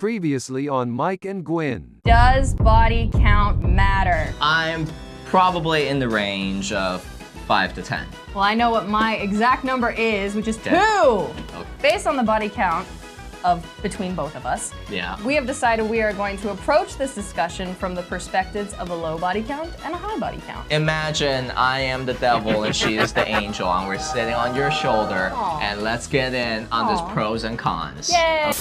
Previously on Mike and Gwen. Does body count matter? I'm probably in the range of 5 to 10. Well, I know what my exact number is, which is 2. Okay. Based on the body count of between both of us, we have decided we are going to approach this discussion from the perspectives of a low body count and a high body count. Imagine I am the devil and she is the angel and we're sitting on your shoulder. Aww. And let's get in on this pros and cons. Yay!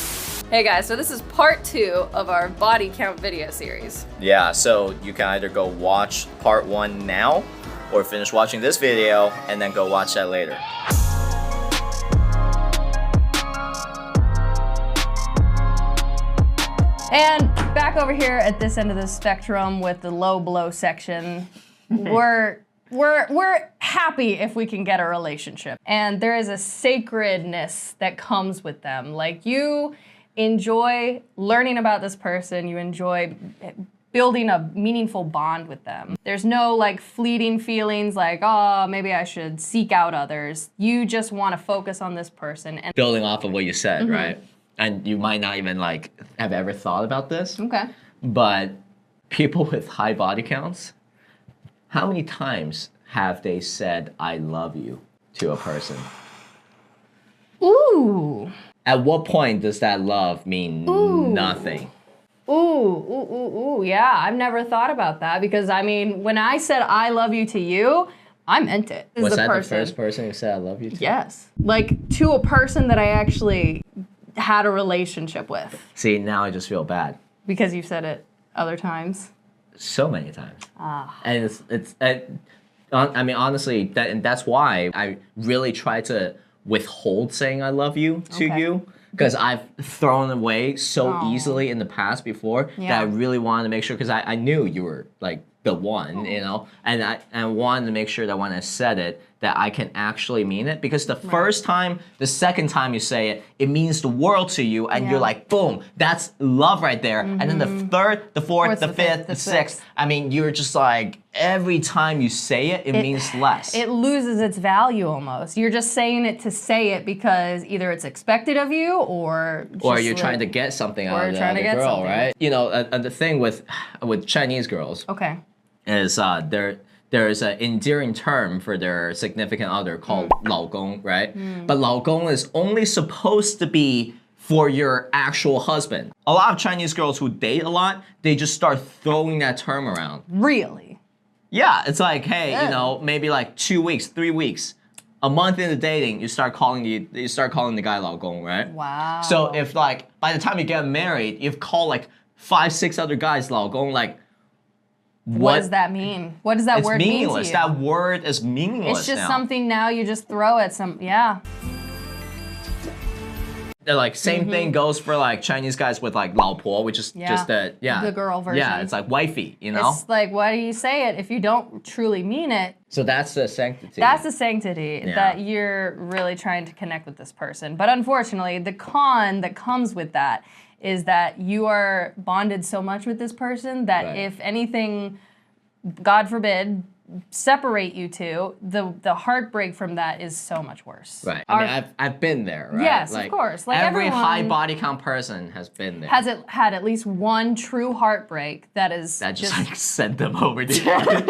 Hey guys, so this is part 2 of our body count video series. Yeah, so you can either go watch part 1 now or finish watching this video and then go watch that later. And back over here at this end of the spectrum with the low blow section, we're happy if we can get a relationship. And there is a sacredness that comes with them. Like, you enjoy learning about this person, you enjoy building a meaningful bond with them. There's no like fleeting feelings like, oh, maybe I should seek out others. You just want to focus on this person. And building off of what you said, right? And you might not even like have ever thought about this. Okay. But people with high body counts, how many times have they said I love you to a person? Ooh. At what point does that love mean nothing? Yeah, I've never thought about that because I mean, when I said I love you to you, I meant it. Was that the first person who said I love you to? Yes. Like, to a person that I actually had a relationship with. See, now I just feel bad. Because you've said it other times. So many times. And I mean, honestly, that's why I really try to withhold saying I love you to you. Because I've thrown away so easily in the past before that I really wanted to make sure, because I knew you were like the one, you know, and I wanted to make sure that when I said it, that I can actually mean it. Because the first time, the second time you say it, it means the world to you, and you're like, boom, that's love right there. And then the third, the fourth, the fifth, the sixth, I mean, you're just like, every time you say it, it means less. It loses its value almost. You're just saying it to say it because either it's expected of you or you're trying to get something out of the other girl, right? You know, the thing with Chinese girls is there is an endearing term for their significant other called 老公, right? But 老公 is only supposed to be for your actual husband. A lot of Chinese girls who date a lot, they just start throwing that term around. Really? Yeah, it's like, hey, you know, maybe like 2 weeks, 3 weeks, a month into dating, you start calling the guy 老公, right? Wow. So if like by the time you get married, you've called like 5, 6 other guys 老公, like, what does that mean? What does that word mean to you? It's meaningless. That word is meaningless. It's just something now you just throw at some, They're like, same thing goes for like Chinese guys with like 老婆, which is just the girl version. Yeah, it's like wifey, you know? It's like, why do you say it if you don't truly mean it? So that's the sanctity. That's the sanctity, that you're really trying to connect with this person. But unfortunately, the con that comes with that is that you are bonded so much with this person that if anything, God forbid, separate you two, the heartbreak from that is so much worse. Right. I mean, I've been there, right? Yes, like, of course. Like every everyone high body count person has been there. has it had at least one true heartbreak that just like sent them over the edge.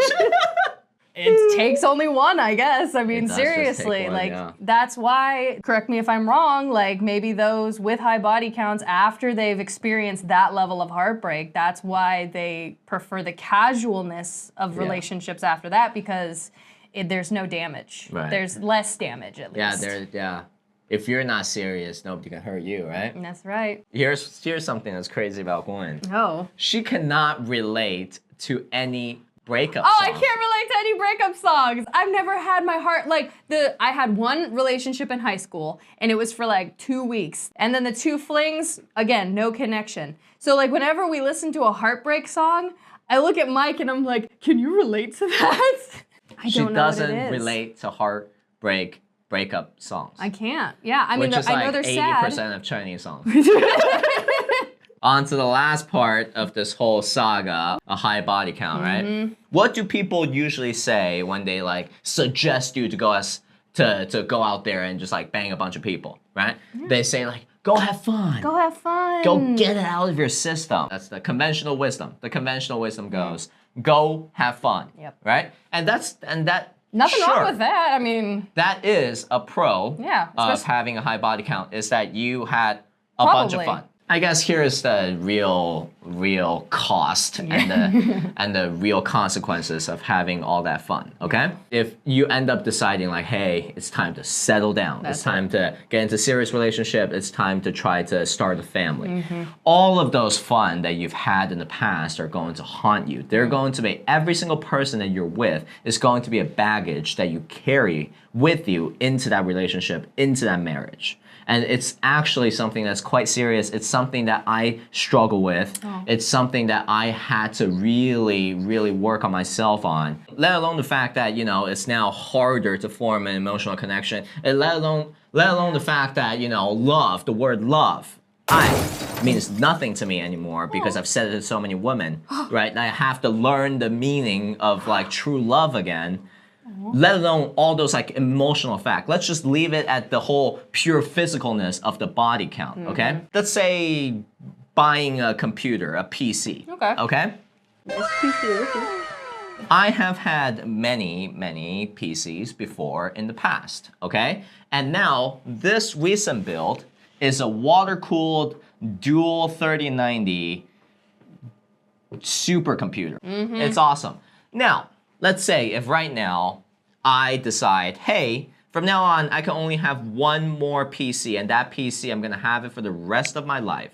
It takes only one, I guess. I mean, It does just take seriously, one, like that's why, correct me if I'm wrong, like maybe those with high body counts, after they've experienced that level of heartbreak, that's why they prefer the casualness of relationships after that, because there's no damage. Right. There's less damage, at least. If you're not serious, nobody can hurt you, right? That's right. Here's something that's crazy about Gwen. Oh. She cannot relate to any breakup Oh, song. I can't relate to any breakup songs. I've never had my heart, I had one relationship in high school, and it was for like 2 weeks. And then the 2 flings, again, no connection. So like whenever we listen to a heartbreak song, I look at Mike and I'm like, can you relate to that? She doesn't relate to breakup songs. I can't. Yeah, I mean, which is I know like they're 80% sad. of Chinese songs. On to the last part of this whole saga, a high body count, right? What do people usually say when they like suggest you to go out there and just like bang a bunch of people, right? They say like, Go have fun. Go have fun. Go get it out of your system. That's the conventional wisdom. The conventional wisdom goes, go have fun. Yep. Right? And that Nothing sure, wrong with that. I mean, that is a pro of having a high body count, is that you had a bunch of fun. I guess here's the real cost and the real consequences of having all that fun, okay? If you end up deciding like, hey, it's time to settle down, it's time to get into a serious relationship, it's time to try to start a family. All of those fun that you've had in the past are going to haunt you. They're going to be, every single person that you're with is going to be a baggage that you carry with you into that relationship, into that marriage. And it's actually something that's quite serious. It's something that I struggle with. It's something that I had to really, really work on myself on. Let alone the fact that, you know, it's now harder to form an emotional connection. And let alone the fact that, you know, love, the word love, means nothing to me anymore because I've said it to so many women, right? And I have to learn the meaning of like true love again. Let alone all those like emotional facts. Let's just leave it at the whole pure physicalness of the body count, okay? Let's say buying a computer, a PC, okay? I have had many PCs before in the past, okay? And now this recent build is a water-cooled dual 3090 supercomputer. It's awesome. Now, let's say if right now I decide, hey, from now on, I can only have one more PC, and that PC, I'm gonna have it for the rest of my life.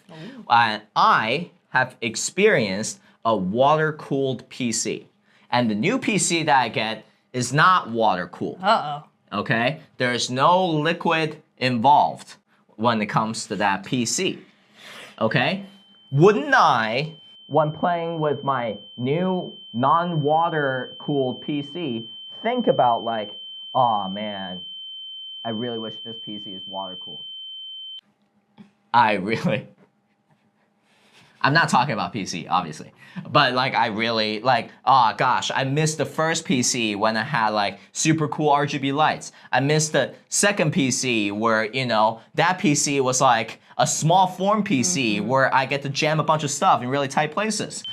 And I have experienced a water-cooled PC. And the new PC that I get is not water-cooled. Okay? There's no liquid involved when it comes to that PC. Okay? Wouldn't I, when playing with my new non-water-cooled PC, think about like, oh man, I really wish this PC is water-cooled. I'm not talking about PC, obviously. But like, I really, like, oh gosh, I missed the first PC when I had like super cool RGB lights. I missed the second PC where, you know, that PC was like a small form PC where I get to jam a bunch of stuff in really tight places.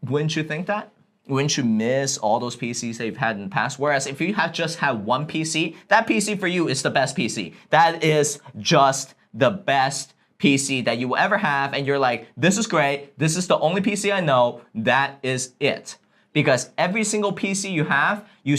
Wouldn't you think that? Wouldn't you miss all those PCs that you've had in the past? Whereas if you have just had one PC, that PC for you is the best PC. That is just the best PC that you will ever have, and you're like, this is great, this is the only PC I know, that is it. Because every single PC you have, you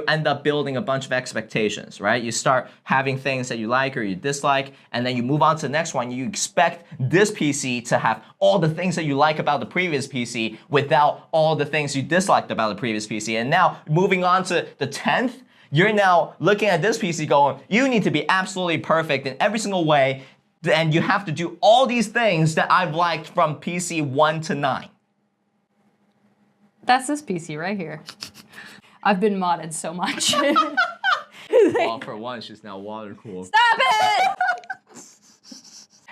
end up building a bunch of expectations, right? You start having things that you like or you dislike, and then you move on to the next one. You expect this PC to have all the things that you like about the previous PC without all the things you disliked about the previous PC. And now, moving on to the 10th, you're now looking at this PC going, you need to be absolutely perfect in every single way, and you have to do all these things that I've liked from PC 1 to 9. That's this PC right here. I've been modded so much. Well, for one, she's now water-cooled. Stop it!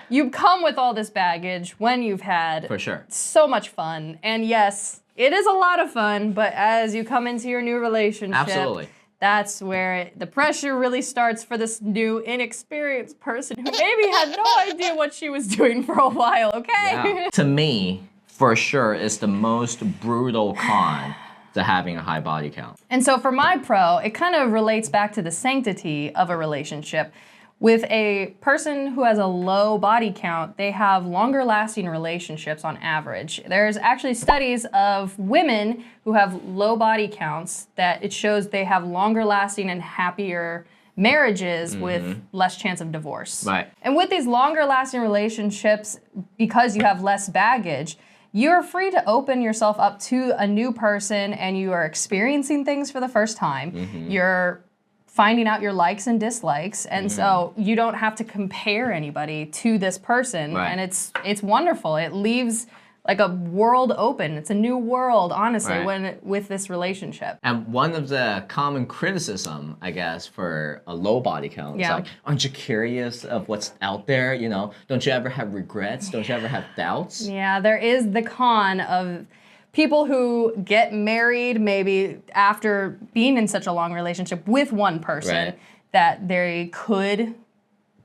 You come with all this baggage when you've had For sure. so much fun. And yes, it is a lot of fun, but as you come into your new relationship, Absolutely. that's where the pressure really starts for this new inexperienced person who maybe had no idea what she was doing for a while, okay? Yeah. To me, for sure, is the most brutal con to having a high body count. And so for my pro, it kind of relates back to the sanctity of a relationship. With a person who has a low body count, they have longer lasting relationships on average. There's actually studies of women who have low body counts that it shows they have longer lasting and happier marriages with less chance of divorce. Right. And with these longer lasting relationships, because you have less baggage, you're free to open yourself up to a new person and you are experiencing things for the first time. You're finding out your likes and dislikes, and so you don't have to compare anybody to this person, and it's wonderful. It leaves like a world open. It's a new world, honestly, with this relationship. And one of the common criticism, I guess, for a low body count is like, aren't you curious of what's out there? You know, don't you ever have regrets? Don't you ever have doubts? Yeah, there is the con of people who get married maybe after being in such a long relationship with one person that they could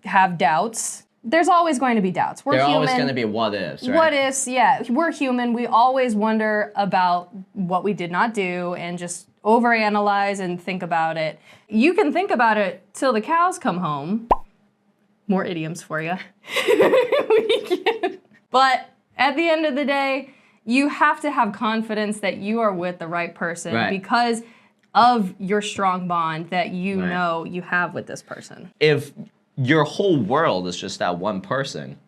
have doubts. There's always going to be doubts. We're There are human. always going to be what ifs, right? What ifs, yeah. We're human. We always wonder about what we did not do and just overanalyze and think about it. You can think about it till the cows come home. More idioms for you. But at the end of the day, you have to have confidence that you are with the right person because of your strong bond that you know you have with this person. If your whole world is just that one person,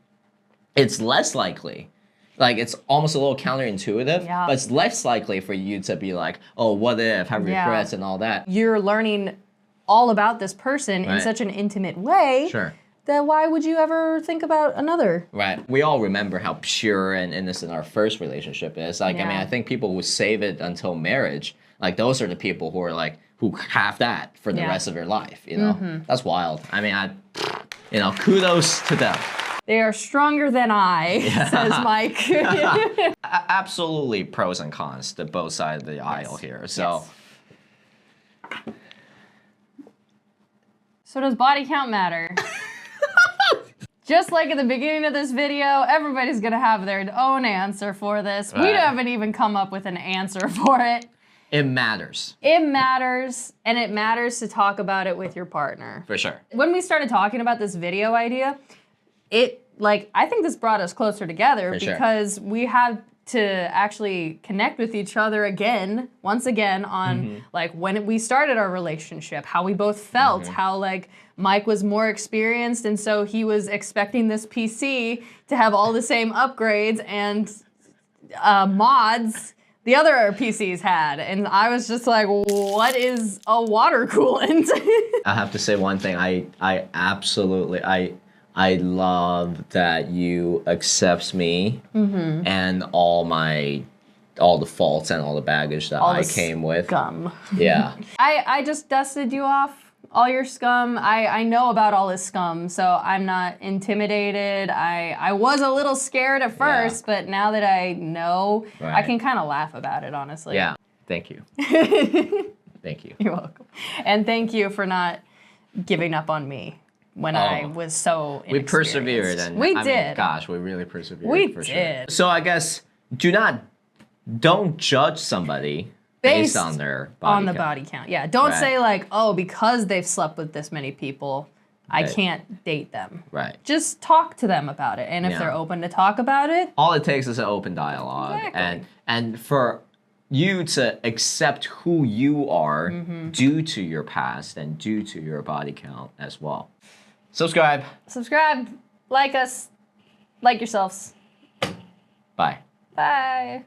it's less likely. Like, it's almost a little counterintuitive, but it's less likely for you to be like, oh, what if, have regrets and all that. You're learning all about this person in such an intimate way. Then why would you ever think about another? Right. We all remember how pure and innocent our first relationship is. Like, I mean, I think people who save it until marriage, like, those are the people who are like, who have that for the rest of their life, you know? That's wild. I mean, you know, kudos to them. They are stronger than I, says Mike. Absolutely pros and cons to both sides of the aisle here. So. So does body count matter? Just like at the beginning of this video, everybody's gonna have their own answer for this. We haven't even come up with an answer for it. It matters. It matters, and it matters to talk about it with your partner. For sure. When we started talking about this video idea, I think this brought us closer together because we had to actually connect with each other once again on like when we started our relationship, how we both felt, how like Mike was more experienced and so he was expecting this PC to have all the same upgrades and mods the other PCs had. And I was just like, what is a water coolant? I have to say one thing. I absolutely love that you accept me and all the faults and all the baggage that I came with. Scum. Yeah. I just dusted you off all your scum. I know about all this scum, so I'm not intimidated. I was a little scared at first, but now that I know, I can kind of laugh about it, honestly. Yeah. Thank you. Thank you. You're welcome. And thank you for not giving up on me when I was so inexperienced. We persevered. And we I did. Mean, gosh, we really persevered. We for did. Sure. So I guess don't judge somebody based on their body count. Body count. Yeah. Don't say like, oh, because they've slept with this many people, I can't date them. Right. Just talk to them about it. And if they're open to talk about it. All it takes is an open dialogue. Exactly. And for you to accept who you are due to your past and due to your body count as well. Subscribe. Subscribe. Like us. Like yourselves. Bye. Bye.